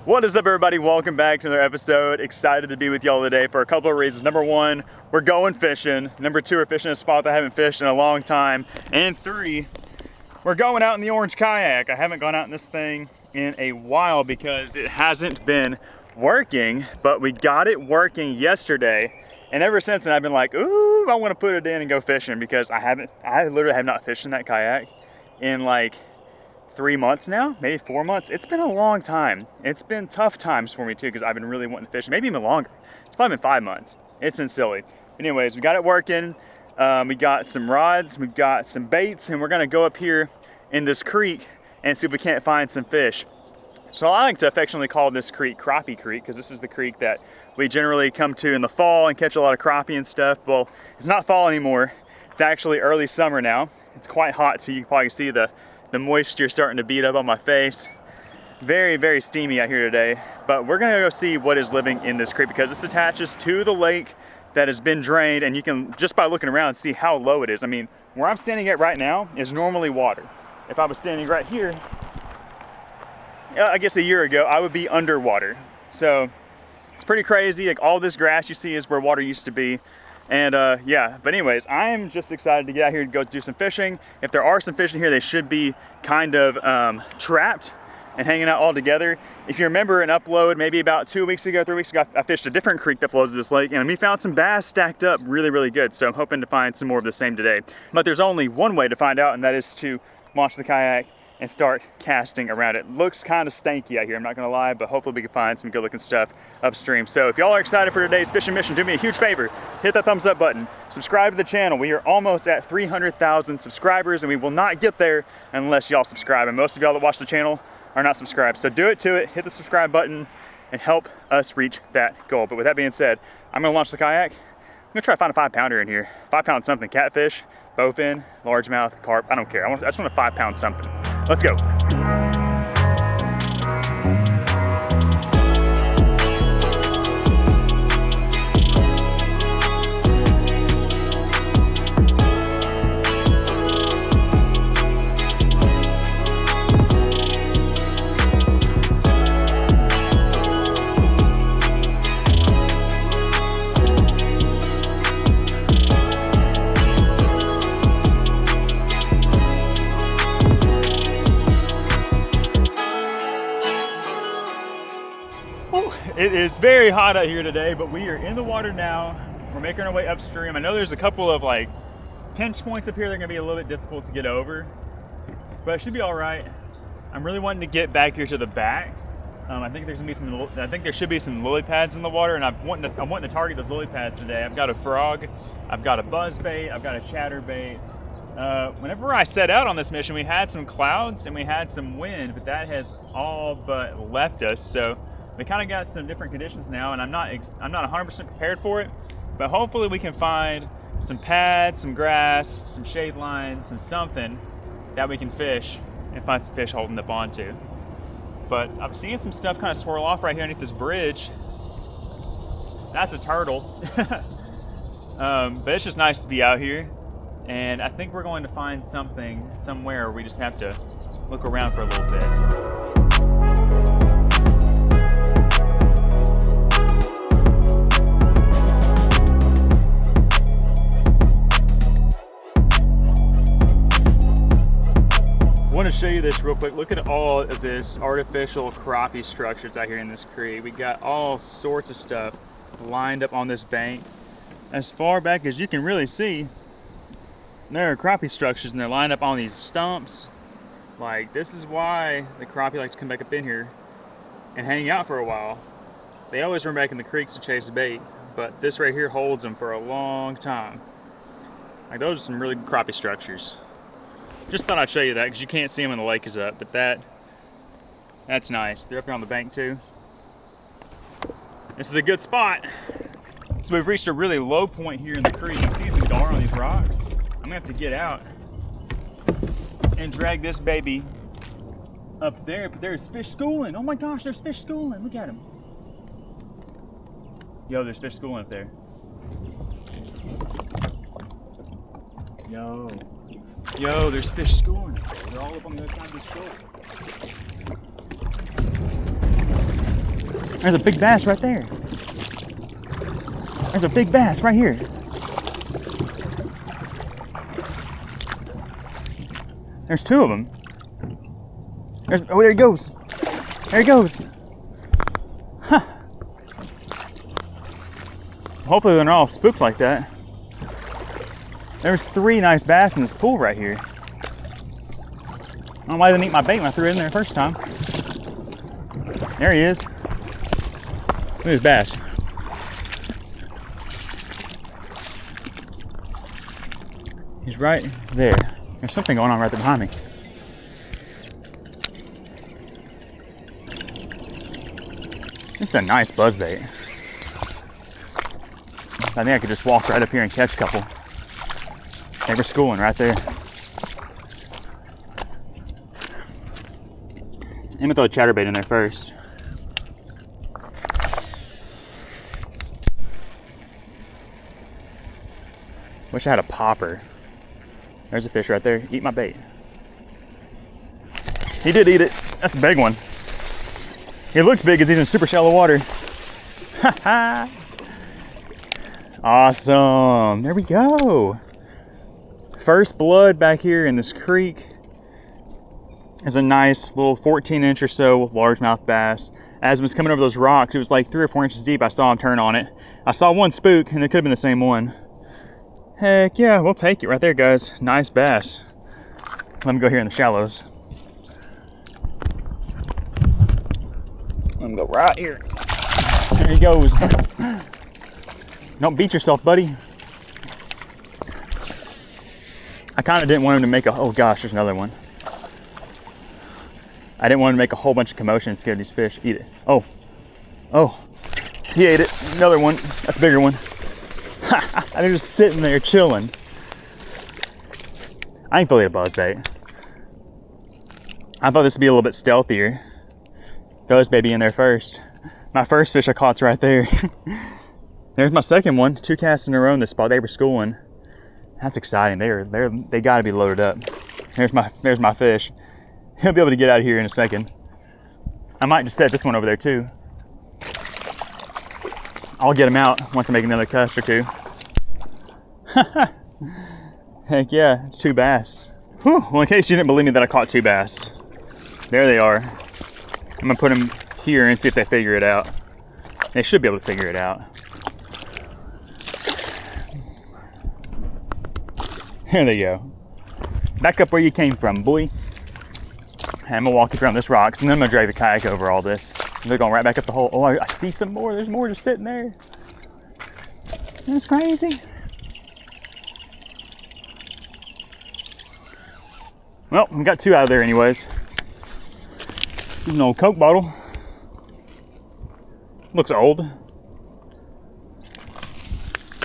What is up, everybody? Welcome back to another episode. Excited to be with y'all today for a couple of reasons. Number one, we're going fishing. Number two, we're fishing a spot that I haven't fished in a long time. And three, we're going out in the orange kayak. I haven't gone out in this thing in a while because it hasn't been working, but we got it working yesterday. And ever since then, I've been like, ooh, I want to put it in and go fishing because I literally have not fished in that kayak in like 3 months now, maybe 4 months. It's been a long time. It's been tough times for me too because I've been really wanting to fish, maybe even longer. It's probably been 5 months. It's been silly. Anyways, we got it working. We got some rods, we've got some baits, and we're gonna go up here in this creek and see if we can't find some fish. So I like to affectionately call this creek Crappie Creek because this is the creek that we generally come to in the fall and catch a lot of crappie and stuff. Well, it's not fall anymore. It's actually early summer now. It's quite hot, so you can probably see the moisture starting to beat up on my face. Very, very steamy out here today. But we're gonna go see what is living in this creek because this attaches to the lake that has been drained, and you can, just by looking around, see how low it is. I mean, where I'm standing at right now is normally water. If I was standing right here, I guess a year ago, I would be underwater. So it's pretty crazy. Like, all this grass you see is where water used to be. And yeah, but anyways, I'm just excited to get out here and go do some fishing. If there are some fish in here, they should be kind of trapped and hanging out all together. If you remember an upload maybe about 2 weeks ago, 3 weeks ago, I fished a different creek that flows to this lake, and we found some bass stacked up really, really good. So I'm hoping to find some more of the same today. But there's only one way to find out, and that is to launch the kayak and start casting around it. Looks kind of stanky out here, I'm not gonna lie, but hopefully we can find some good looking stuff upstream. So if y'all are excited for today's fishing mission, do me a huge favor, hit that thumbs up button, subscribe to the channel. We are almost at 300,000 subscribers, and we will not get there unless y'all subscribe. And most of y'all that watch the channel are not subscribed. So do it to it, hit the subscribe button, and help us reach that goal. But with that being said, I'm gonna launch the kayak. I'm gonna try to find a 5-pounder in here. 5-pound something, catfish, bowfin, largemouth, carp, I don't care. I just want a 5-pound something. Let's go. It is very hot out here today, but we are in the water now. We're making our way upstream. I know there's a couple of like pinch points up here that are gonna be a little bit difficult to get over, but it should be all right. I'm really wanting to get back here to the back. I think there should be some lily pads in the water, and I'm wanting to target those lily pads today. I've got a frog, I've got a buzz bait, I've got a chatter bait. Whenever I set out on this mission, we had some clouds and we had some wind, but that has all but left us. So we kind of got some different conditions now, and I'm not 100% prepared for it, but hopefully we can find some pads, some grass, some shade lines, something that we can fish and find some fish holding up onto. But I'm seeing some stuff kind of swirl off right here underneath this bridge. That's a turtle. But it's just nice to be out here, and I think we're going to find something somewhere. We just have to look around for a little bit. I want to show you this real quick. Look at all of this artificial crappie structures out here in this creek. We got all sorts of stuff lined up on this bank. As far back as you can really see, there are crappie structures, and they're lined up on these stumps. Like, this is why the crappie like to come back up in here and hang out for a while. They always run back in the creeks to chase bait, but this right here holds them for a long time. Like, those are some really good crappie structures. Just thought I'd show you that because you can't see them when the lake is up, but that's nice. They're up here on the bank too. This is a good spot. So we've reached a really low point here in the creek. You can see some gar on these rocks. I'm gonna have to get out and drag this baby up there, but there's fish schooling. Oh my gosh, there's fish schooling. Look at them. Yo, there's fish schooling up there. Yo, there's fish schooling up there. They're all up on the other side of the shoal. There's a big bass right there. There's a big bass right here. There's two of them. Oh, there he goes. There he goes. Huh. Hopefully they're not all spooked like that. There's 3 nice bass in this pool right here. I don't know why they didn't eat my bait when I threw it in there the first time. There he is. Look at this bass. He's right there. There's something going on right there behind me. This is a nice buzzbait. I think I could just walk right up here and catch a couple. They were schooling right there. I'm gonna throw a chatterbait in there first. Wish I had a popper. There's a fish right there. Eat my bait. He did eat it. That's a big one. He looks big because he's in super shallow water. Ha ha! Awesome. There we go. First blood back here in this creek is a nice little 14-inch or so with largemouth bass. As it was coming over those rocks, it was like 3 or 4 inches deep. I saw him turn on it. I saw one spook, and it could have been the same one. Heck yeah, we'll take it right there, guys. Nice bass. Let me go here in the shallows. Let me go right here. There he goes. Don't beat yourself, buddy. I kind of didn't want him to make a, oh gosh, there's another one. I didn't want him to make a whole bunch of commotion and scare these fish. Eat it. Oh, he ate it. Another one. That's a bigger one. They're just sitting there chilling. I think they'll eat a buzzbait. I thought this would be a little bit stealthier. Throw this baby in there first. My first fish I caught's right there. There's my second one. 2 casts in a row in this spot. They were schooling. That's exciting. They got to be loaded up. There's my fish. He'll be able to get out of here in a second. I might just set this one over there too. I'll get him out once I make another cast or 2. Heck yeah, it's 2 bass. Whew. Well, in case you didn't believe me that I caught 2 bass, there they are. I'm gonna put them here and see if they figure it out. They should be able to figure it out. There they go. Back up where you came from, boy. And I'm gonna walk it around this rocks, and then I'm gonna drag the kayak over all this. They're going right back up the hole. Oh, I see some more. There's more just sitting there. That's crazy. Well, we got 2 out of there anyways. There's an old Coke bottle. Looks old.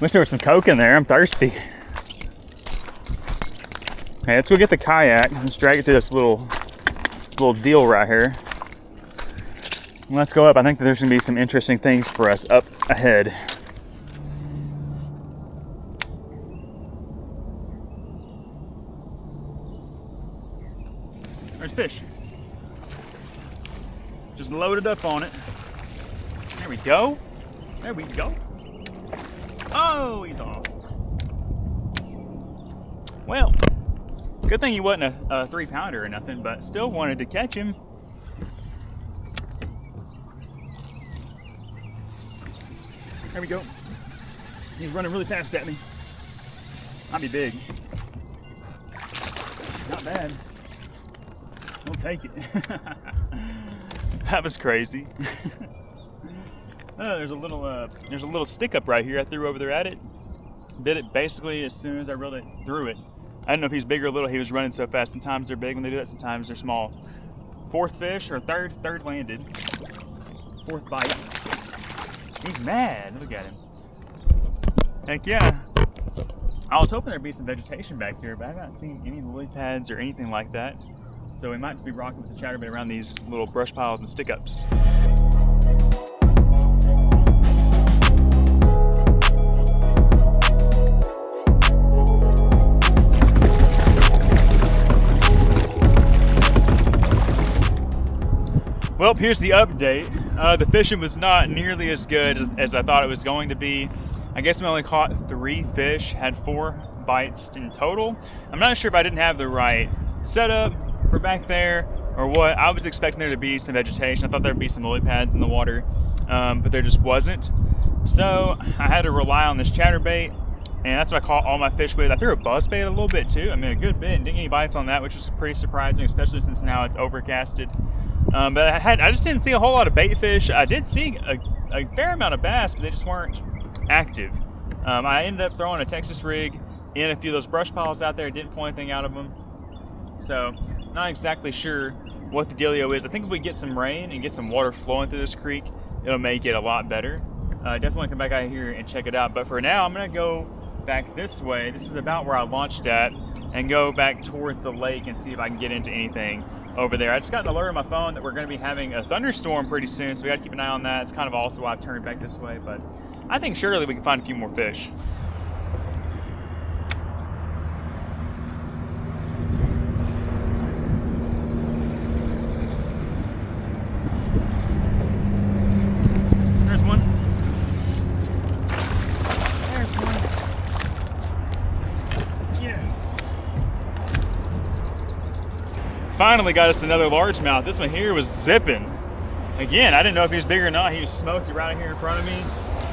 Wish there was some Coke in there. I'm thirsty. Okay, let's go get the kayak. Let's drag it through this little deal right here. Let's go up. I think that there's gonna be some interesting things for us up ahead. There's fish. Just loaded up on it. There we go. There we go. Oh, he's off. Well, good thing he wasn't a 3-pounder or nothing, but still wanted to catch him. There we go. He's running really fast at me. Might be big. Not bad. We'll take it. That was crazy. Oh, there's a little stick up right here. I threw over there at it. Bit it basically as soon as I really threw it. I don't know if he's big or little. He was running so fast. Sometimes they're big when they do that. Sometimes they're small. 4th fish or third landed. 4th bite. He's mad. Look at him. Heck yeah. I was hoping there'd be some vegetation back here, but I've not seen any lily pads or anything like that. So we might just be rocking with the chatterbait around these little brush piles and stick-ups. Well, here's the update. The fishing was not nearly as good as I thought it was going to be. I guess I only caught 3 fish, had 4 bites in total. I'm not sure if I didn't have the right setup for back there or what. I was expecting there to be some vegetation. I thought there'd be some lily pads in the water, but there just wasn't. So I had to rely on this chatterbait, and that's what I caught all my fish with. I threw a buzzbait a little bit too. I mean, a good bit, and didn't get any bites on that, which was pretty surprising, especially since now it's overcasted. But I just didn't see a whole lot of bait fish. I did see a fair amount of bass, but they just weren't active. I ended up throwing a Texas rig in a few of those brush piles out there. Didn't pull anything out of them. So not exactly sure what the dealio is. I think if we get some rain and get some water flowing through this creek, it'll make it a lot better. Definitely come back out here and check it out. But for now, I'm gonna go back this way. This is about where I launched at, and go back towards the lake and see if I can get into anything over there. I just got an alert on my phone that we're gonna be having a thunderstorm pretty soon, so we gotta keep an eye on that. It's kind of also why I've turned back this way, but I think surely we can find a few more fish. There's one. There's one. Yes. Finally got us another largemouth. This one here was zipping. Again, I didn't know if he was big or not. He just smoked it right here in front of me.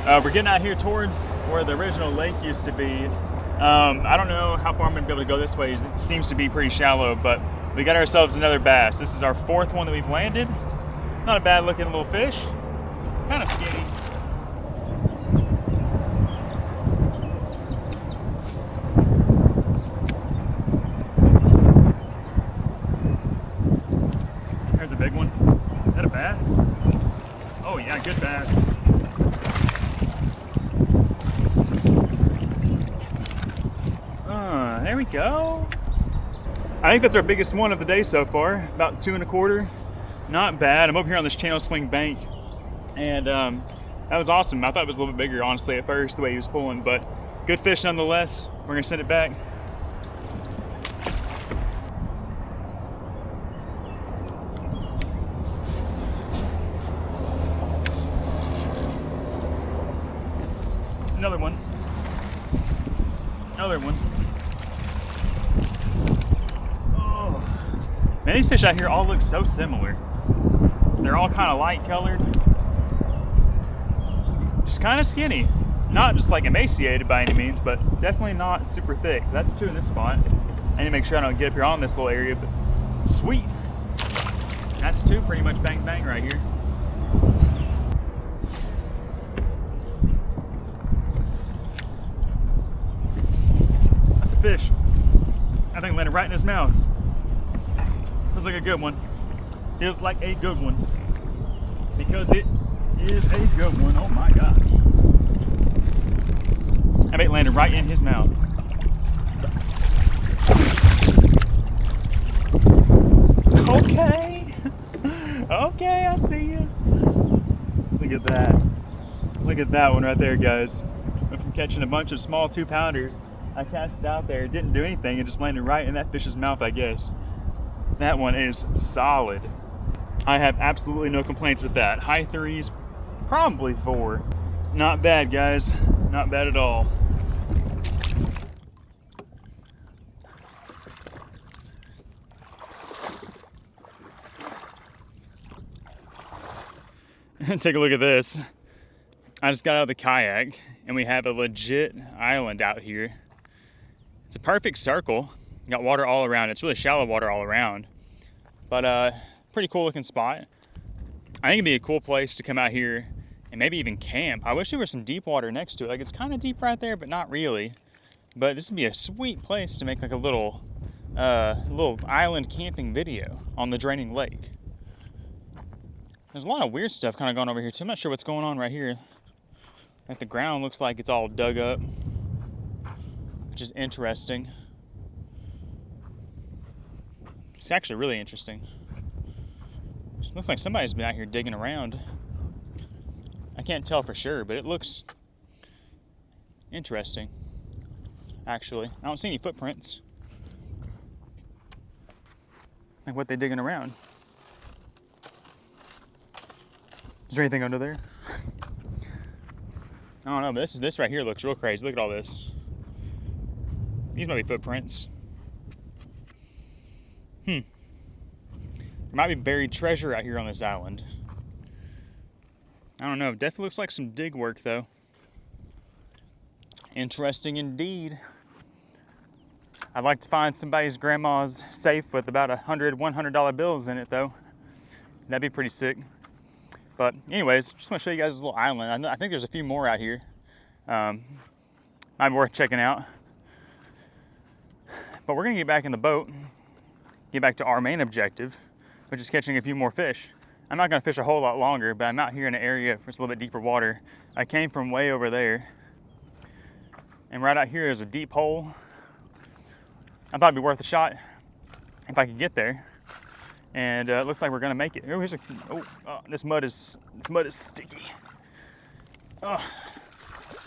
We're getting out here towards where the original lake used to be. I don't know how far I'm gonna be able to go this way. It seems to be pretty shallow, but we got ourselves another bass. This is our 4th one that we've landed. Not a bad looking little fish. Kind of skinny. There's a big one. Is that a bass? Oh yeah, good bass. There we go. I think that's our biggest one of the day so far. About 2 1/4. Not bad. I'm over here on this channel swing bank, and that was awesome. I thought it was a little bit bigger, honestly, at first, the way he was pulling, but good fish nonetheless. We're gonna send it back. Another one. Another one. Oh. Man, these fish out here all look so similar. They're all kind of light colored. Just kind of skinny. Not just like emaciated by any means, but definitely not super thick. That's 2 in this spot. I need to make sure I don't get up here on this little area, but sweet. That's 2 pretty much bang bang right here. Fish. I think landed right in his mouth. Feels like a good one. Feels like a good one. Because it is a good one. Oh my gosh. I bet landed right in his mouth. Okay. Okay, I see you. Look at that. Look at that one right there, guys. Went from catching a bunch of small 2-pounders. I cast it out there, it didn't do anything, it just landed right in that fish's mouth, I guess. That one is solid. I have absolutely no complaints with that. High 3s, probably 4. Not bad, guys. Not bad at all. Take a look at this. I just got out of the kayak, and we have a legit island out here. It's a perfect circle. You got water all around. It's really shallow water all around, but pretty cool looking spot. I think it'd be a cool place to come out here and maybe even camp. I wish there was some deep water next to it. Like, it's kind of deep right there, but not really. But this would be a sweet place to make like a little island camping video on the draining lake. There's a lot of weird stuff kind of going over here too. I'm not sure what's going on right here. Like, the ground looks like it's all dug up, which is interesting. It's actually really interesting. It looks like somebody's been out here digging around. I can't tell for sure, but it looks interesting, actually. I don't see any footprints. Like what they're digging around. Is there anything under there? I don't know, but this right here looks real crazy. Look at all this. These might be footprints. There might be buried treasure out here on this island. I don't know. Definitely looks like some dig work, though. Interesting indeed. I'd like to find somebody's grandma's safe with about $100 bills in it, though. That'd be pretty sick. But anyways, just want to show you guys this little island. I think there's a few more out here. Might be worth checking out. But we're gonna get back in the boat, get back to our main objective, which is catching a few more fish. I'm not gonna fish a whole lot longer, but I'm out here in an area where it's a little bit deeper water. I came from way over there. And right out here is a deep hole. I thought it'd be worth a shot if I could get there. And it looks like we're gonna make it. Oh, this mud is sticky. Oh,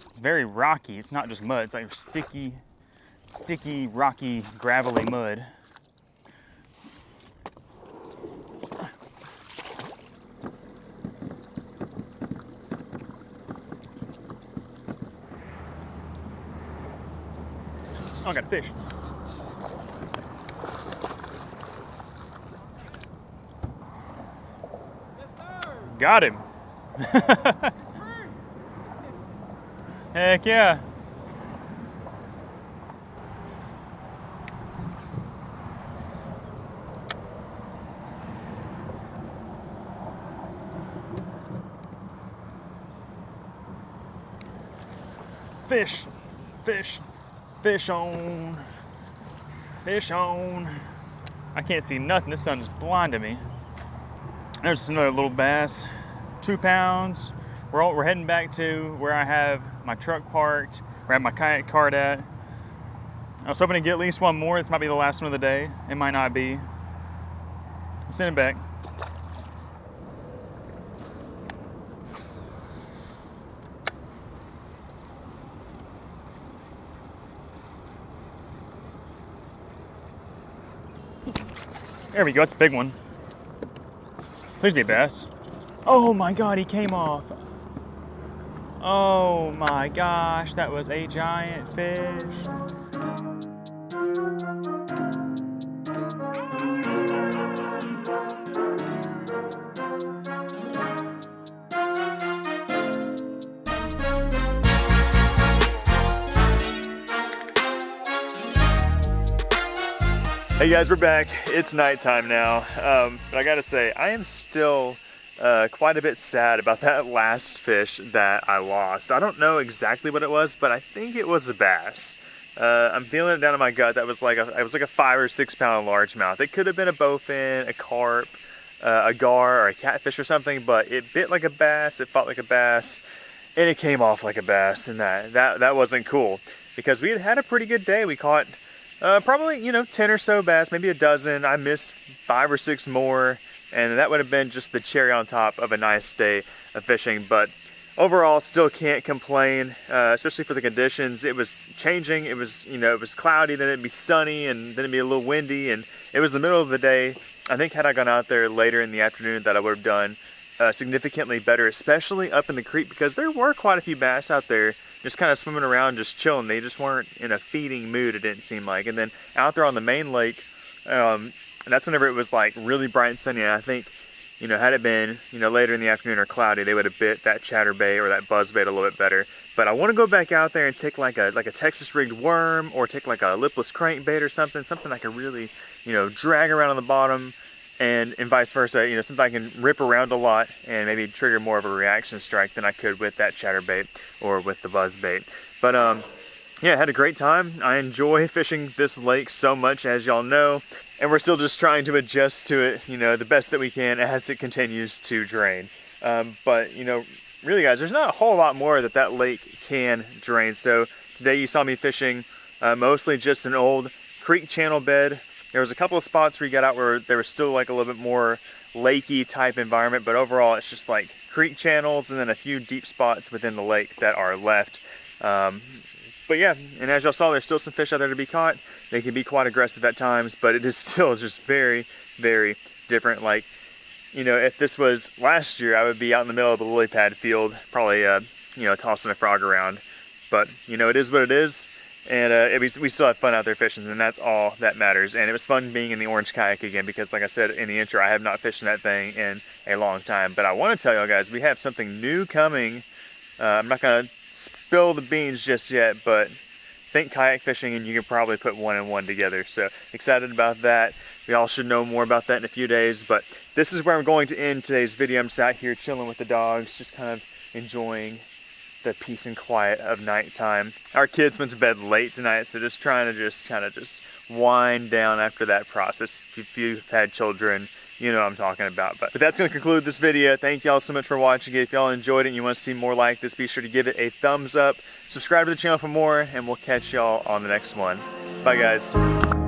it's very rocky. It's not just mud. It's like sticky, rocky, gravelly mud. Oh, I got a fish. Got him. Heck yeah. Fish, fish, fish on, fish on. I can't see nothing. This sun is blinding me. There's another little bass, 2 pounds. We're heading back to where I have my truck parked, where I have my kayak cart at. I was hoping to get at least one more. This might be the last one of the day. It might not be. I'll send it back. There we go, it's a big one. Please be a bass. Oh my God, he came off. Oh my gosh, that was a giant fish. Hey guys, we're back. It's nighttime now, but I gotta say, I am still quite a bit sad about that last fish that I lost. I don't know exactly what it was, but I think it was a bass. I'm feeling it down in my gut. That was like it was like a 5 or 6 pound largemouth. It could have been a bowfin, a carp, a gar, or a catfish or something, but it bit like a bass, it fought like a bass, and it came off like a bass, and that wasn't cool because we had a pretty good day. We caught probably, 10 or so bass, maybe a dozen. I missed 5 or 6 more, and that would have been just the cherry on top of a nice day of fishing. But overall, still can't complain, especially for the conditions. It was changing. It was, it was cloudy, then it'd be sunny, and then it'd be a little windy, and it was the middle of the day. I think had I gone out there later in the afternoon that I would have done significantly better, especially up in the creek, because there were quite a few bass out there just kind of swimming around, just chilling. They just weren't in a feeding mood, it didn't seem like. And then out there on the main lake, that's whenever it was like really bright and sunny. And I think, had it been, later in the afternoon or cloudy, they would have bit that chatterbait or that buzzbait a little bit better. But I want to go back out there and take like a Texas rigged worm, or take like a lipless crankbait or something I could really, drag around on the bottom, and vice versa, something I can rip around a lot and maybe trigger more of a reaction strike than I could with that chatterbait or with the buzzbait. But yeah, I had a great time. I enjoy fishing this lake so much, as y'all know, and we're still just trying to adjust to it, the best that we can as it continues to drain. But really guys, there's not a whole lot more that lake can drain. So today you saw me fishing mostly just an old creek channel bed. There was a couple of spots where you got out where there was still like a little bit more lakey type environment, but overall it's just like creek channels and then a few deep spots within the lake that are left. But yeah, and as y'all saw, there's still some fish out there to be caught. They can be quite aggressive at times, but it is still just very, very different. Like, you know, if this was last year, I would be out in the middle of the lily pad field, probably, you know, tossing a frog around. But, you know, it is what it is. And we still have fun out there fishing, and that's all that matters. And it was fun being in the orange kayak again, because like I said in the intro, I have not fished in that thing in a long time. But I want to tell y'all guys, we have something new coming. I'm not going to spill the beans just yet, but think kayak fishing and you can probably put one and one together. So excited about that. We all should know more about that in a few days, but this is where I'm going to end today's video. I'm sat here chilling with the dogs, just kind of enjoying the peace and quiet of nighttime. Our kids went to bed late tonight, so just trying to kind of wind down after that process. If you've had children, you know what I'm talking about. But that's going to conclude this video. Thank y'all so much for watching it. If y'all enjoyed it and you want to see more like this, be sure to give it a thumbs up. Subscribe to the channel for more, and we'll catch y'all on the next one. Bye, guys.